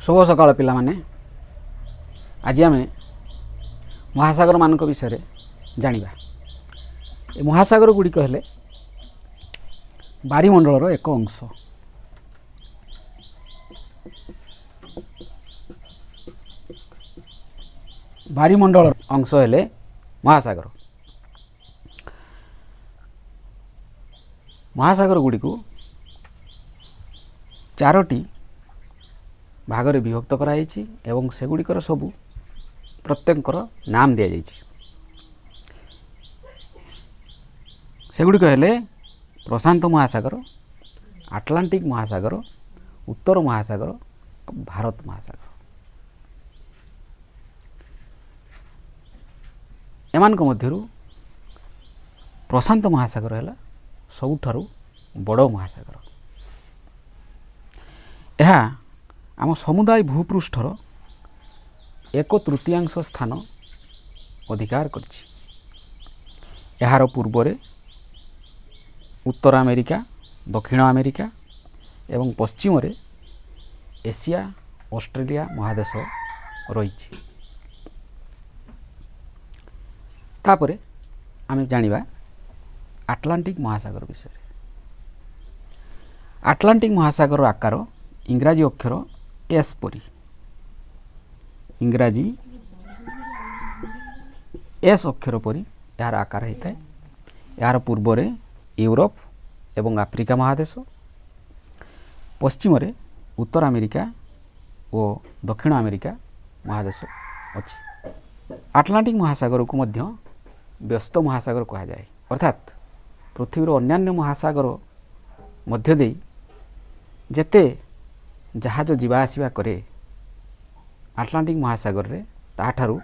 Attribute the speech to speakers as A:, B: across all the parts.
A: शुभ सकाळ पिलामाने आज आम महासागर मान विषय जानिबा। ए महासागर गुड़िक हेले बारिमंडलर एक अंश। बारिमंडल अंश हेले महासागर। महासागर गुड़िक चारोटी भागरे विभक्त कराई एवं सेगुड़िकर सबू प्रत्येकर नाम दि जाइए। सेगुड़िक हेले प्रशांत महासागर, आटलांटिक महासागर, उत्तर महासागर, भारत महासागर। एमान मध्यरु प्रशांत महासागर है सबुठारु बड़ महासागर। यह आम समुदाय भूपृष्ठर 1/3 स्थान अधिकार करछि। यार पूर्वरे उत्तर अमेरिका, दक्षिण अमेरिका एवं पश्चिम रे एशिया, ऑस्ट्रेलिया महादेश रही। तापरे आम जानिबा आटलांटिक महासागर विषय। आटलांटिक महासागर आकार इंग्राजी अक्षर एस परी। इंग्राजी एस अक्षर परी यार आकार होता है। यार पूर्वरे यूरोप एवं आफ्रिका महादेश, पश्चिम रे उत्तर अमेरिका और दक्षिण अमेरिका महादेश अच्छी। आटलांटिक महासागर को मध्य व्यस्त महासागर कहा जाए, अर्थात पृथ्वीर अन्यान्य महासागर मध्य दे जेते जहाज जीवा आसिबा करे आटलांटिक महासागर रे ताठारु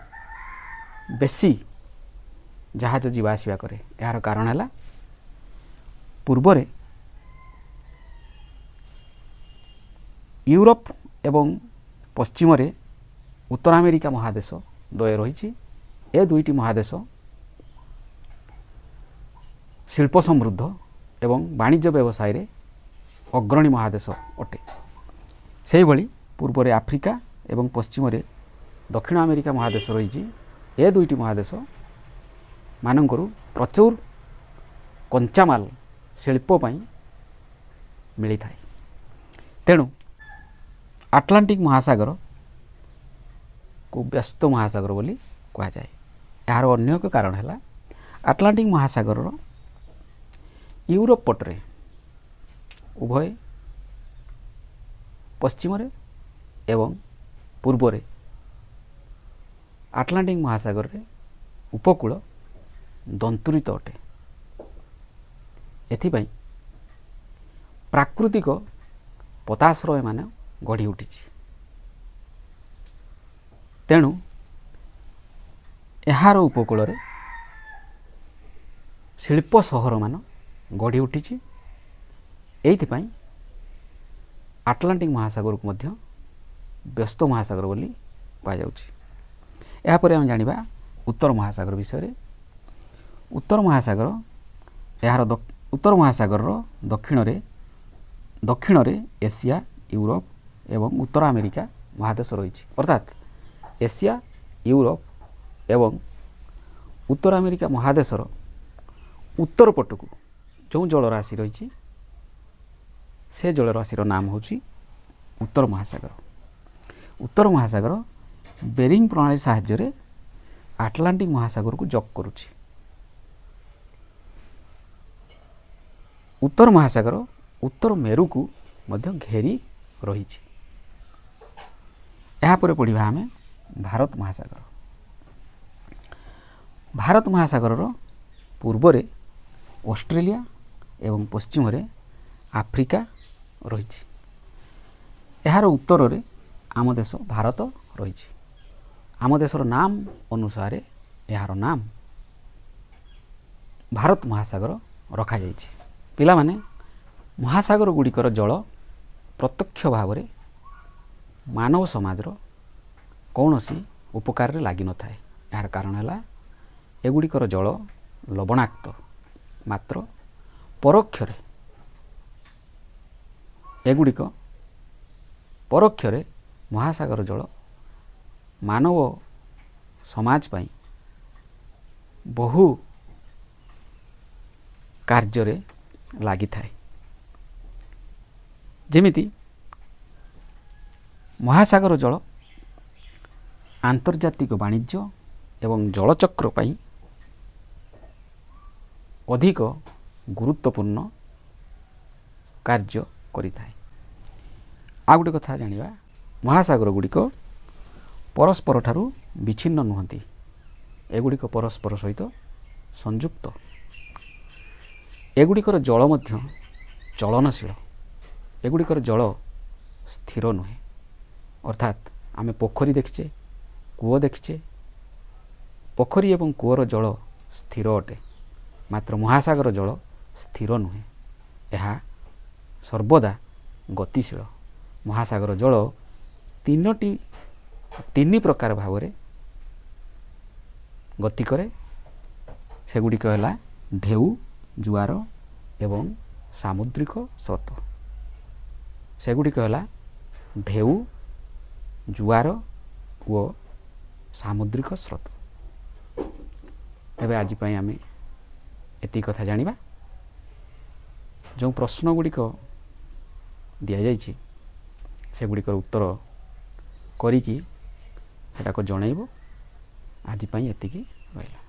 A: बेसी जहाज जीवा आसिबा करे। यार कारण है पूर्वरे यूरोप एवं पश्चिम रे उत्तर अमेरिका महादेश द्वय रही। ए दुईटी महादेश शिल्प समृद्ध एवं वाणिज्य व्यवसाय रे अग्रणी महादेश अटे। से भली पूर्वरे आफ्रिका एवं पश्चिम रे दक्षिण अमेरिका महादेश रही। ए दुईटी महादेश मानकरू प्रचुर कंचामाल शिल्पपाई मिली थाए। तेणु आटलांटिक महासागर को व्यस्त महासागर बोली कहा जाए। यार अन्य एक कारण है आटलांटिक महासागर यूरोप पटरे उभय पश्चिम रे एवं पूर्व रे आटलांटिक महासागर रे उपकूल दंतुरित अटे। एथिपाई प्राकृतिक पताश्रय मान गढ़ी उठी। तेणु यार उपकूल रे शिल्प सहर मान गढ़ी उठी। एइथिपाई आटलांटिक महासागर को मध्य व्यस्त महासागर बोली कहा जाउछि। या परे हम जानिबा उत्तर महासागर विषय। उत्तर महासागर यार उत्तर महासागर दक्षिण रे एशिया, यूरोप एवं उत्तर अमेरिका महादेश रही। अर्थात एशिया, यूरोप एवं उत्तर अमेरिका महादेशर उत्तर पटकू जो जलराशि रही से जलराशिर नाम होची उत्तर महासागर। उत्तर महासागर बेरिंग प्रणाली साहाय्य रे आटलांटिक महासागर को जक करुची। उत्तर महासागर उत्तर मेरु को मध्य घेरी रही। यहाँ पर पढ़िबा आमे भारत महासागर। भारत महासागर पूर्व रे ऑस्ट्रेलिया एवं पश्चिम रे आफ्रिका रही। यार उत्तर रे आम देश भारत रही। आम देशर नाम अनुसार यार नाम भारत महासागर रखा जाइछि। पिला माने महासागर गुड़िकर जल प्रत्यक्ष भाव में मानव समाजर कौनसी उपकार रे लागी न थाए। यार कारण है एगुड़िकर जल लवणाक्त मात्र परोक्षरे ମହାସାଗର ଜଳ ମାନବ ସମାଜ ପାଇଁ ବହୁ କାର୍ଯ୍ୟରେ ଲାଗିଥାଏ। ଯେମିତି ମହାସାଗର ଜଳ ଆନ୍ତର୍ଜାତିକ ବାଣିଜ୍ୟ ଏବଂ ଜଳଚକ୍ର ପାଇଁ ଅଧିକ ଗୁରୁତ୍ୱପୂର୍ଣ୍ଣ କାର୍ଯ୍ୟ କରିଥାଏ। ଆଉ ଗୋଟେ କଥା ଜାଣିବା, ମହାସାଗର ଗୁଡ଼ିକ ପରସ୍ପର ଠାରୁ ବିଚ୍ଛିନ୍ନ ନୁହନ୍ତି, ଏଗୁଡ଼ିକ ପରସ୍ପର ସହିତ ସଂଯୁକ୍ତ। ଏଗୁଡ଼ିକର ଜଳ ମଧ୍ୟ ଚଳନଶୀଳ, ଏଗୁଡ଼ିକର ଜଳ ସ୍ଥିର ନୁହେଁ। ଅର୍ଥାତ୍ ଆମେ ପୋଖରୀ ଦେଖିଛେ, କୂଅ ଦେଖିଛେ, ପୋଖରୀ ଏବଂ କୂଅର ଜଳ ସ୍ଥିର ଅଟେ, ମାତ୍ର ମହାସାଗର ଜଳ ସ୍ଥିର ନୁହେଁ, ଏହା ସର୍ବଦା ଗତିଶୀଳ। ମହାସାଗର ଜଳ ତିନି ପ୍ରକାର ଭାବରେ ଗତି କରେ, ସେଗୁଡ଼ିକ ହେଲା ଢେଉ, ଜୁଆର ଏବଂ ସାମୁଦ୍ରିକ ସ୍ରୋତ। ସେଗୁଡ଼ିକ ହେଲା ଢେଉ, ଜୁଆର ଓ ସାମୁଦ୍ରିକ ସ୍ରୋତ। ତେବେ ଆଜି ପାଇଁ ଆମେ ଏତିକି କଥା ଜାଣିବା। ଯେଉଁ ପ୍ରଶ୍ନ ଗୁଡ଼ିକ ଦିଆଯାଇଛି ସେଗୁଡ଼ିକର ଉତ୍ତର କରିକି ସେଟାକୁ ଜଣାଇବ। ଆଜି ପାଇଁ ଏତିକି ରହିଲା।